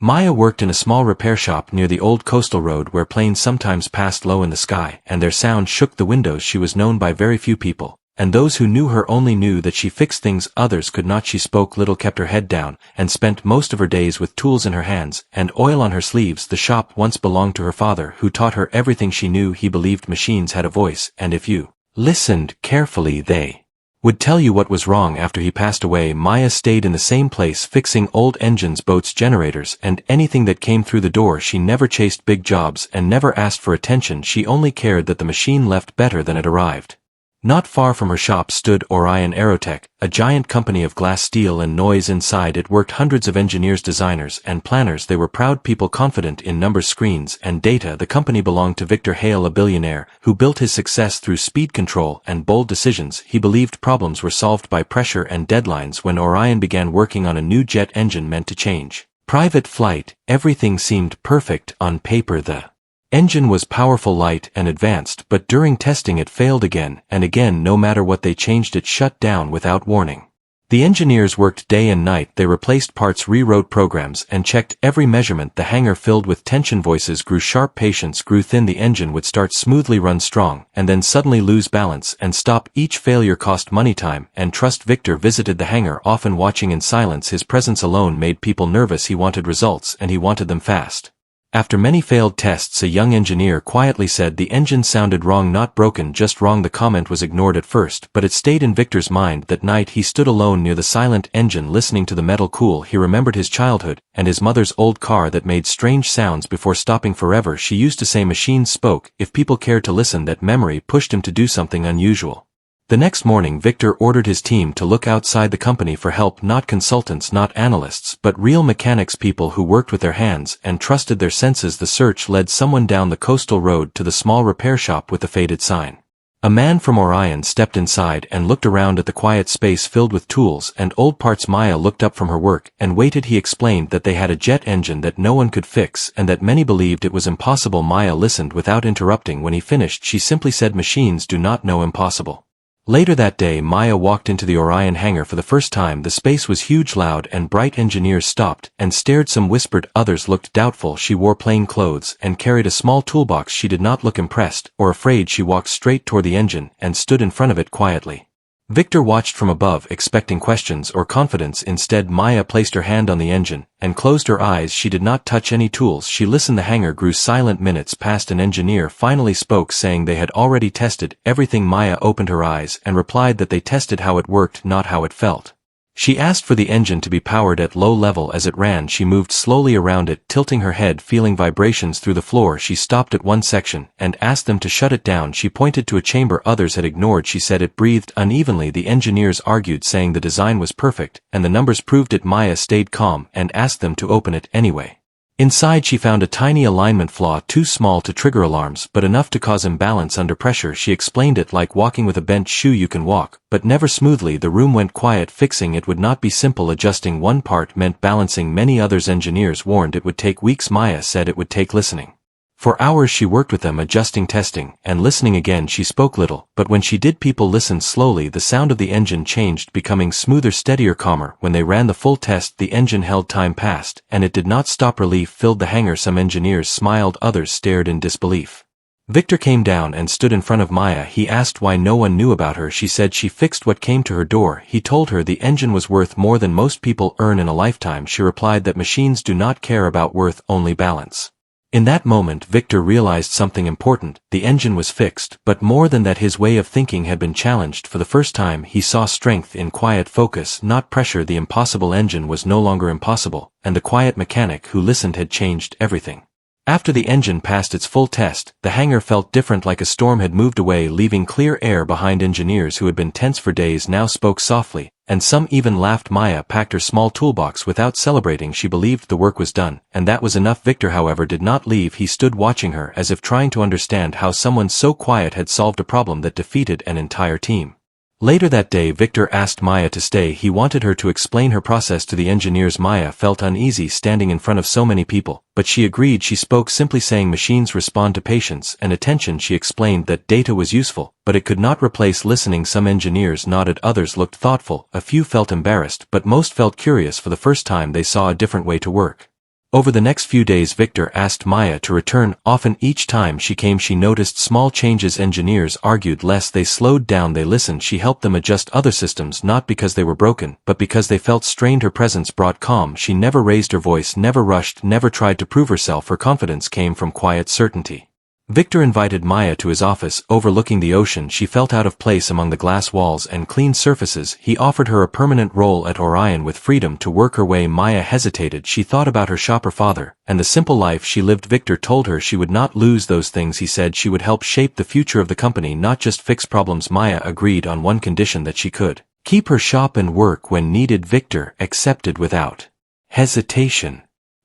Maya worked in a small repair shop near the old coastal road where planes sometimes passed low in the sky, and their sound shook the windows. She was known by very few people, and those who knew her only knew that she fixed things others could not. She spoke little, kept her head down, and spent most of her days with tools in her hands and oil on her sleeves. The shop once belonged to her father, who taught her everything she knew. He believed machines had a voice, and if you listened carefully they would tell you what was wrong. After he passed away, Maya stayed in the same place fixing old engines, boats, generators, and anything that came through the door. She never chased big jobs and never asked for attention. She only cared that the machine left better than it arrived. Not far from her shop stood Orion Aerotech, a giant company of glass, steel, and noise. Inside it worked hundreds of engineers, designers, and planners. They were proud people, confident in numbers, screens, and data. The company belonged to Victor Hale, a billionaire, who built his success through speed control and bold decisions. He believed problems were solved by pressure and deadlines. When Orion began working on a new jet engine meant to change private flight, everything seemed perfect on paper. The engine was powerful, light, and advanced, but during testing it failed again and again. No matter what they changed, it shut down without warning. The engineers worked day and night. They replaced parts, rewrote programs, and checked every measurement. The hangar filled with tension. Voices grew sharp, patience grew thin. The engine would start smoothly, run strong, and then suddenly lose balance and stop. Each failure cost money, time, and trust. Victor visited the hangar, often watching in silence. His presence alone made people nervous. He wanted results, and he wanted them fast. After many failed tests, a young engineer quietly said the engine sounded wrong, not broken, just wrong. The comment was ignored at first, but it stayed in Victor's mind. That night he stood alone near the silent engine, listening to the metal cool. He remembered his childhood and his mother's old car that made strange sounds before stopping forever. She used to say machines spoke if people cared to listen. That memory pushed him to do something unusual. The next morning, Victor ordered his team to look outside the company for help. Not consultants, not analysts, but real mechanics, people who worked with their hands and trusted their senses. The search led someone down the coastal road to the small repair shop with the faded sign. A man from Orion stepped inside and looked around at the quiet space filled with tools and old parts. Maya looked up from her work and waited. He explained that they had a jet engine that no one could fix and that many believed it was impossible. Maya listened without interrupting. When he finished, she simply said, "Machines do not know impossible." Later that day, Maya walked into the Orion hangar for the first time. The space was huge, loud, and bright. Engineers stopped and stared. Some whispered, others looked doubtful. She wore plain clothes and carried a small toolbox. She did not look impressed or afraid. She walked straight toward the engine and stood in front of it quietly. Victor watched from above, expecting questions or confidence. Instead, Maya placed her hand on the engine and closed her eyes. She did not touch any tools. She listened. The hangar grew silent. Minutes passed. An engineer finally spoke, saying they had already tested everything. Maya opened her eyes and replied that they tested how it worked, not how it felt. She asked for the engine to be powered at low level. As it ran, she moved slowly around it, tilting her head, feeling vibrations through the floor. She stopped at one section and asked them to shut it down. She pointed to a chamber others had ignored. She said it breathed unevenly. The engineers argued, saying the design was perfect and the numbers proved it. Maya stayed calm and asked them to open it anyway. Inside, she found a tiny alignment flaw, too small to trigger alarms, but enough to cause imbalance under pressure. She explained it like walking with a bent shoe. You can walk, but never smoothly. The room went quiet. Fixing it would not be simple. Adjusting one part meant balancing many others. Engineers warned it would take weeks. Maya said it would take listening. For hours she worked with them, adjusting, testing, and listening again. She spoke little, but when she did, people listened. Slowly the sound of the engine changed, becoming smoother, steadier, calmer. When they ran the full test, the engine held. Time passed, and it did not stop. Relief filled the hangar. Some engineers smiled, others stared in disbelief. Victor came down and stood in front of Maya. He asked why no one knew about her. She said she fixed what came to her door. He told her the engine was worth more than most people earn in a lifetime. She replied that machines do not care about worth, only balance. In that moment, Victor realized something important. The engine was fixed, but more than that, his way of thinking had been challenged. For the first time, he saw strength in quiet focus, not pressure. The impossible engine was no longer impossible, and the quiet mechanic who listened had changed everything. After the engine passed its full test, the hangar felt different, like a storm had moved away, leaving clear air behind. Engineers who had been tense for days now spoke softly, and some even laughed. Maya packed her small toolbox without celebrating. She believed the work was done, and that was enough. Victor, however, did not leave. He stood watching her, as if trying to understand how someone so quiet had solved a problem that defeated an entire team. Later that day, Victor asked Maya to stay. He wanted her to explain her process to the engineers. Maya felt uneasy standing in front of so many people, but she agreed. She spoke simply, saying machines respond to patience and attention. She explained that data was useful, but it could not replace listening. Some engineers nodded, others looked thoughtful, a few felt embarrassed, but most felt curious. For the first time, they saw a different way to work. Over the next few days Victor asked Maya to return. Often each time she came she noticed small changes. Engineers argued less, they slowed down, they listened. She helped them adjust other systems, not because they were broken, but because they felt strained. Her presence brought calm. She never raised her voice, never rushed, never tried to prove herself. Her confidence came from quiet certainty. Victor invited Maya to his office, overlooking the ocean. She felt out of place among the glass walls and clean surfaces. He offered her a permanent role at Orion with freedom to work her way. Maya hesitated. She thought about her shop, her father, and the simple life she lived. Victor told her she would not lose those things. He said she would help shape the future of the company, not just fix problems. Maya agreed on one condition, that she could keep her shop and work when needed. Victor accepted without hesitation.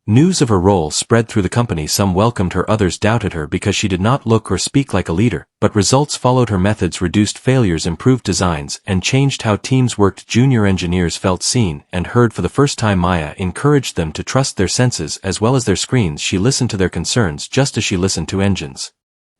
News of her role spread through the company. Some welcomed her, others doubted her because she did not look or speak like a leader, but results followed. Her methods reduced failures, improved designs, and changed how teams worked. Junior engineers felt seen and heard for the first time. Maya encouraged them to trust their senses as well as their screens. She listened to their concerns just as she listened to engines.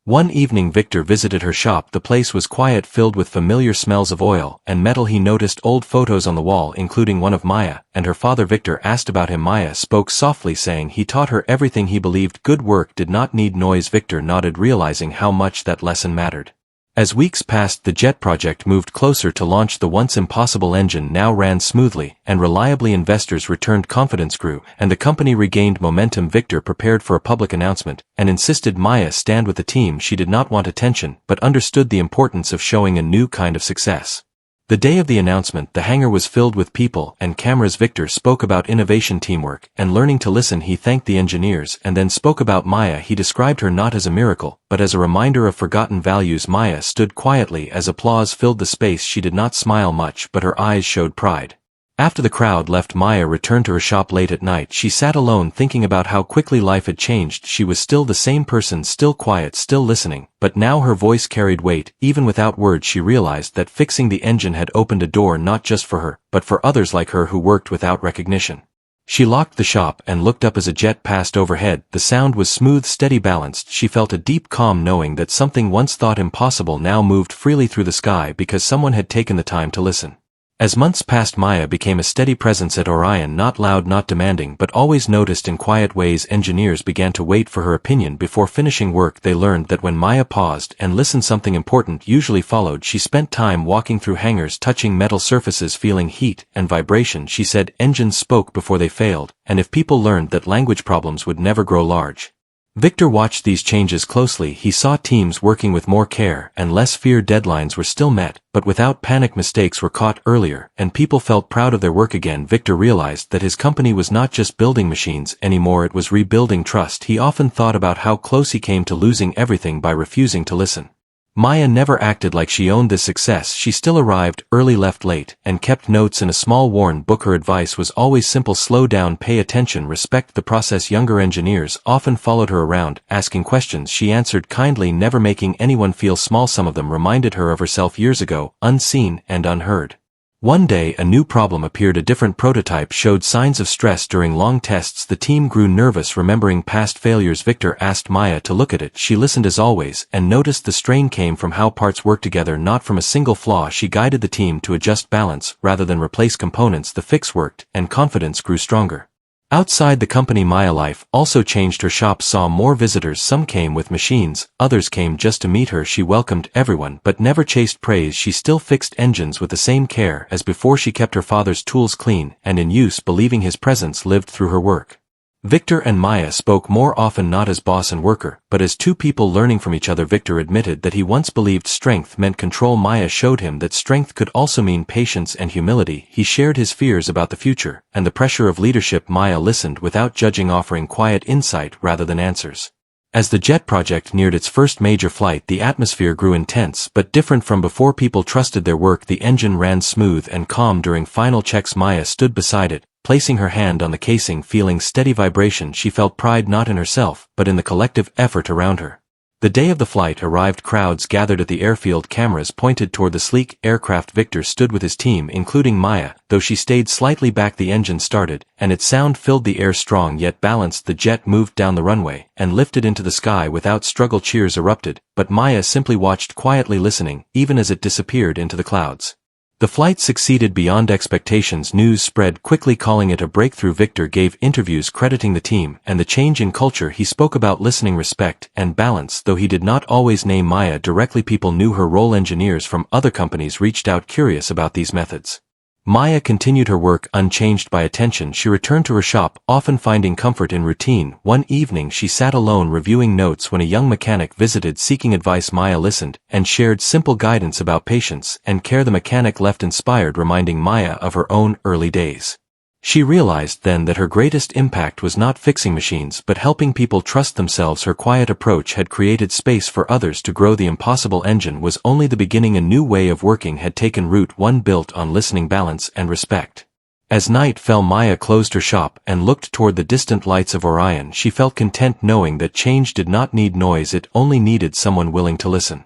One evening Victor visited her shop. The place was quiet, filled with familiar smells of oil and metal. He noticed old photos on the wall, including one of Maya and her father. Victor asked about him. Maya spoke softly, saying he taught her everything he believed. Good work did not need noise. Victor nodded, realizing how much that lesson mattered. As weeks passed, the jet project moved closer to launch. The once impossible engine now ran smoothly and reliably. Investors returned, confidence grew, and the company regained momentum. Victor prepared for a public announcement and insisted Maya stand with the team. She did not want attention, but understood the importance of showing a new kind of success. The day of the announcement, the hangar was filled with people and cameras. Victor spoke about innovation, teamwork, and learning to listen. He thanked the engineers and then spoke about Maya. He described her not as a miracle, but as a reminder of forgotten values. Maya stood quietly as applause filled the space. She did not smile much, but her eyes showed pride. After the crowd left, Maya returned to her shop late at night. She sat alone, thinking about how quickly life had changed. She was still the same person, still quiet, still listening, but now her voice carried weight. Even without words, she realized that fixing the engine had opened a door not just for her, but for others like her who worked without recognition. She locked the shop and looked up as a jet passed overhead. The sound was smooth, steady, balanced. She felt a deep calm, knowing that something once thought impossible now moved freely through the sky because someone had taken the time to listen. As months passed, Maya became a steady presence at Orion, not loud, not demanding, but always noticed in quiet ways. Engineers began to wait for her opinion before finishing work. They learned that when Maya paused and listened, something important usually followed. She spent time walking through hangars, touching metal surfaces, feeling heat and vibration. She said engines spoke before they failed, and if people learned that, language problems would never grow large. Victor watched these changes closely. He saw teams working with more care and less fear. Deadlines were still met, but without panic. Mistakes were caught earlier, and people felt proud of their work again. Victor realized that his company was not just building machines anymore, it was rebuilding trust. He often thought about how close he came to losing everything by refusing to listen. Maya never acted like she owned this success. She still arrived early, left late, and kept notes in a small worn book. Her advice was always simple: slow down, pay attention, respect the process. Younger engineers often followed her around, asking questions. She answered kindly, never making anyone feel small. Some of them reminded her of herself years ago, unseen and unheard. One day a new problem appeared. A different prototype showed signs of stress during long tests. The team grew nervous, remembering past failures. Victor asked Maya to look at it. She listened as always, and noticed the strain came from how parts worked together, not from a single flaw. She guided the team to adjust balance rather than replace components. The fix worked, and confidence grew stronger. Outside the company, Maya life also changed. Her shop saw more visitors. Some came with machines, others came just to meet her. She welcomed everyone but never chased praise. She still fixed engines with the same care as before. She kept her father's tools clean and in use, believing his presence lived through her work. Victor and Maya spoke more often, not as boss and worker, but as two people learning from each other. Victor admitted that he once believed strength meant control. Maya showed him that strength could also mean patience and humility. He shared his fears about the future and the pressure of leadership. Maya listened without judging, offering quiet insight rather than answers. As the jet project neared its first major flight, the atmosphere grew intense but different from before. People trusted their work. The engine ran smooth and calm during final checks. Maya stood beside it, placing her hand on the casing, feeling steady vibration. She felt pride not in herself, but in the collective effort around her. The day of the flight arrived. Crowds gathered at the airfield, cameras pointed toward the sleek aircraft. Victor stood with his team, including Maya, though she stayed slightly back. The engine started, and its sound filled the air. Strong yet balanced, the jet moved down the runway and lifted into the sky without struggle. Cheers erupted, but Maya simply watched quietly, listening, even as it disappeared into the clouds. The flight succeeded beyond expectations. News spread quickly calling it a breakthrough. Victor gave interviews crediting the team and the change in culture. He spoke about listening, respect, and balance. Though he did not always name Maya directly, people knew her role. Engineers from other companies reached out curious about these methods. Maya continued her work unchanged by attention. She returned to her shop, often finding comfort in routine. One evening she sat alone reviewing notes when a young mechanic visited seeking advice. Maya listened and shared simple guidance about patience and care. The mechanic left inspired, reminding Maya of her own early days. She realized then that her greatest impact was not fixing machines but helping people trust themselves. Her quiet approach had created space for others to grow. The impossible engine was only the beginning. A new way of working had taken root, one built on listening, balance, and respect. As night fell, Maya closed her shop and looked toward the distant lights of Orion. She felt content knowing that change did not need noise, it only needed someone willing to listen.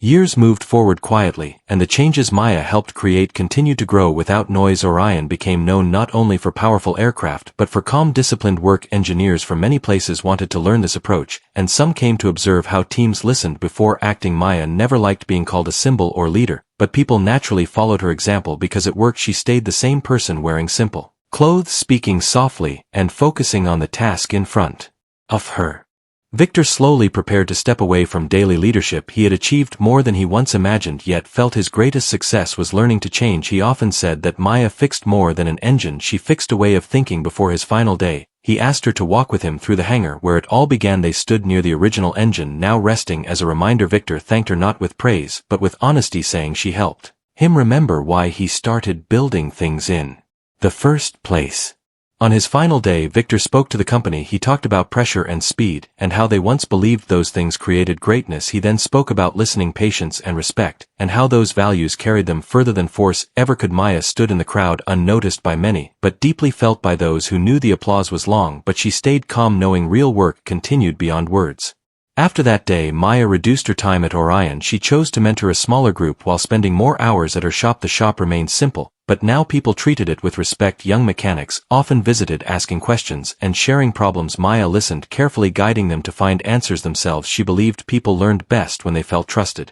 Years moved forward quietly, and the changes Maya helped create continued to grow without noise. Orion became known not only for powerful aircraft but for calm, disciplined work. Engineers from many places wanted to learn this approach, and some came to observe how teams listened before acting. Maya never liked being called a symbol or leader, but people naturally followed her example because it worked. She stayed the same person, wearing simple clothes, speaking softly, and focusing on the task in front of her. Victor slowly prepared to step away from daily leadership. He had achieved more than he once imagined, yet felt his greatest success was learning to change. He often said that Maya fixed more than an engine, she fixed a way of thinking. Before his final day, he asked her to walk with him through the hangar where it all began. They stood near the original engine, now resting as a reminder. Victor thanked her not with praise but with honesty, saying she helped him remember why he started building things in the first place. On his final day, Victor spoke to the company. He talked about pressure and speed, and how they once believed those things created greatness. He then spoke about listening, patience, and respect, and how those values carried them further than force ever could. Maya stood in the crowd, unnoticed by many, but deeply felt by those who knew. The applause was long, but she stayed calm, knowing real work continued beyond words. After that day, Maya reduced her time at Orion. She chose to mentor a smaller group while spending more hours at her shop. The shop remained simple, but now people treated it with respect. Young mechanics often visited, asking questions and sharing problems. Maya listened carefully, guiding them to find answers themselves. She believed people learned best when they felt trusted.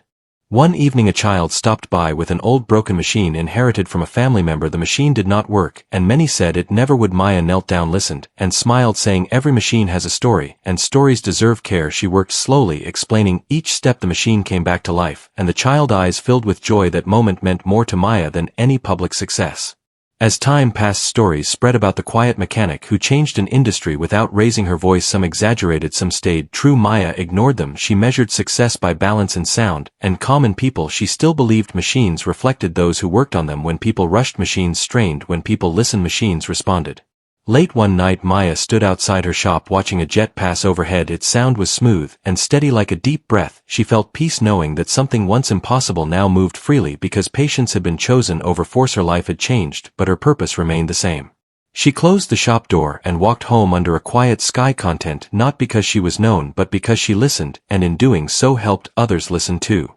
One evening a child stopped by with an old broken machine inherited from a family member. The machine did not work, and many said it never would. Maya knelt down, listened, and smiled, saying every machine has a story, and stories deserve care. She worked slowly, explaining each step. The machine came back to life, and the child's eyes filled with joy. That moment meant more to Maya than any public success. As time passed, stories spread about the quiet mechanic who changed an industry without raising her voice. Some exaggerated, some stayed true. Maya ignored them. She measured success by balance in sound and calm in people. She still believed machines reflected those who worked on them. When people rushed, machines strained. When people listened, machines responded. Late one night, Maya stood outside her shop watching a jet pass overhead. Its sound was smooth and steady like a deep breath. She felt peace knowing that something once impossible now moved freely because patience had been chosen over force. Her life had changed, but her purpose remained the same. She closed the shop door and walked home under a quiet sky, content not because she was known but because she listened, and in doing so helped others listen too.